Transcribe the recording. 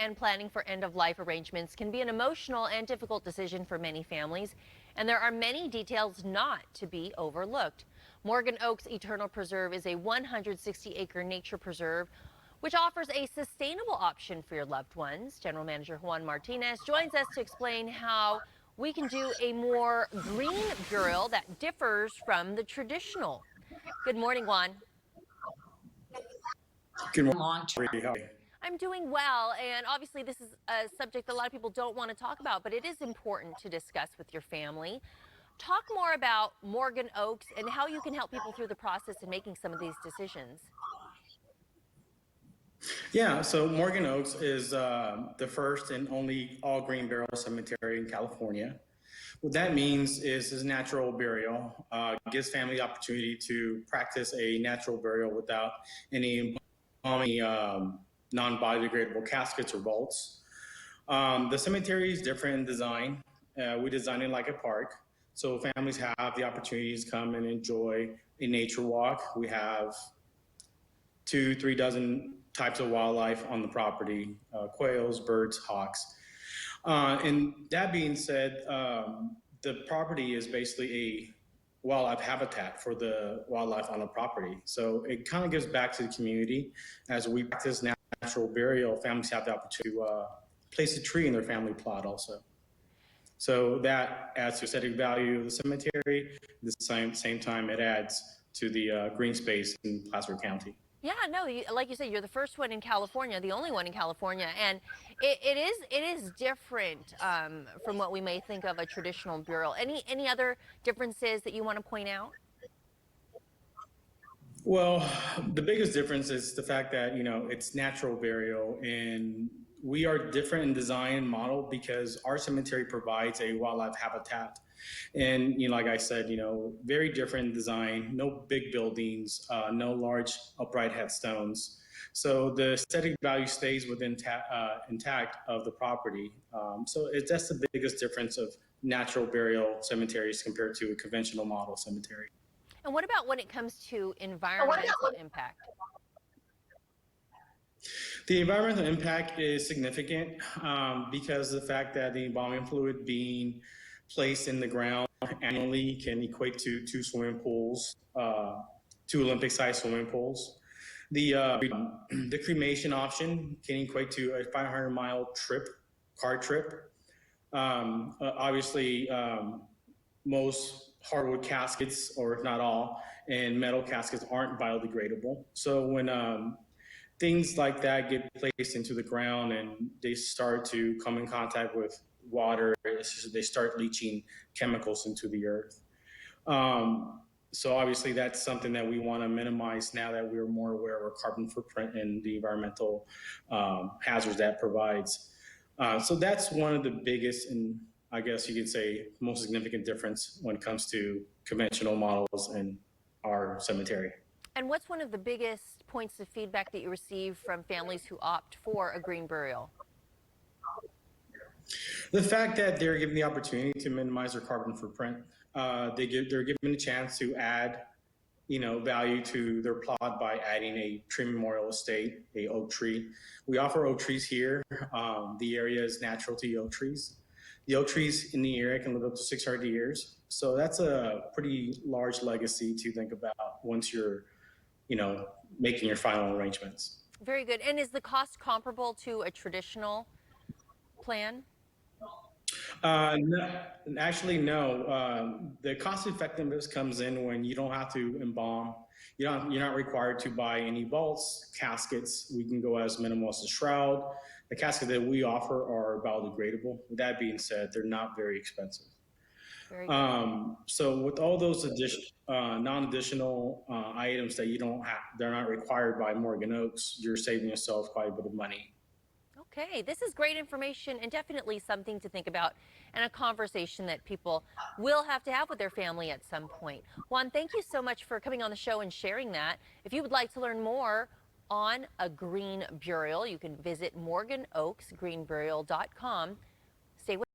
and planning for end-of-life arrangements can be an emotional and difficult decision for many families, and there are many details not to be overlooked. Morgan Oaks Eternal Preserve is a 160-acre nature preserve which offers a sustainable option for your loved ones. General Manager Juan Martinez joins us to explain how we can do a more green burial that differs from the traditional. Good morning, Juan. Good morning. I'm doing well, and obviously this is a subject that a lot of people don't want to talk about, but it is important to discuss with your family. Talk more about Morgan Oaks and how you can help people through the process in making some of these decisions. Yeah, so Morgan Oaks is the first and only all-green burial cemetery in California. What that means is it's natural burial, gives family the opportunity to practice a natural burial without any non-biodegradable caskets or vaults. The cemetery is different in design. We designed it like a park, so families have the opportunity to come and enjoy a nature walk. We have 2-3 dozen types of wildlife on the property, quails, birds, hawks. And that being said, the property is basically a wildlife habitat for the wildlife on the property. So it kind of gives back to the community. As we practice natural burial, families have the opportunity to place a tree in their family plot also. So that adds to aesthetic value of the cemetery. At the same time, it adds to the green space in Placer County. Yeah, no, like you said, you're the first one in California, the only one in California, and it is different from what we may think of a traditional burial. Any other differences that you want to point out? Well, the biggest difference is the fact that, it's natural burial, and we are different in design and model because our cemetery provides a wildlife habitat. And, like I said, very different design, no big buildings, no large upright headstones. So the aesthetic value stays within intact of the property. So that's the biggest difference of natural burial cemeteries compared to a conventional model cemetery. And what about when it comes to environmental impact? The environmental impact is significant because of the fact that the embalming fluid being placed in the ground annually can equate to 2 swimming pools, 2 Olympic-sized swimming pools. The cremation option can equate to a 500-mile car trip. Obviously, most hardwood caskets, or if not all, and metal caskets aren't biodegradable. So when things like that get placed into the ground and they start to come in contact with water, they start leaching chemicals into the earth. So obviously that's something that we want to minimize now that we're more aware of our carbon footprint and the environmental hazards that provides. So that's one of the biggest, and I guess you could say most significant difference when it comes to conventional models in our cemetery. And what's one of the biggest points of feedback that you receive from families who opt for a green burial? The fact that they're given the opportunity to minimize their carbon footprint. They're given a chance to add, value to their plot by adding a tree memorial estate, a oak tree. We offer oak trees here. The area is natural to oak trees. The oak trees in the area can live up to 600 years. So that's a pretty large legacy to think about once you're, making your final arrangements. Very good. And is the cost comparable to a traditional plan? No, actually, no. The cost effectiveness comes in when you don't have to embalm. You're not required to buy any vaults, caskets. We can go as minimal as a shroud. The caskets that we offer are biodegradable. With that being said, they're not very expensive. Very good. So with all those non-additional items that you don't have, they're not required by Morgan Oaks, you're saving yourself quite a bit of money. Okay, this is great information and definitely something to think about and a conversation that people will have to have with their family at some point. Juan, thank you so much for coming on the show and sharing that. If you would like to learn more on a green burial, you can visit morganoaksgreenburial.com. Stay with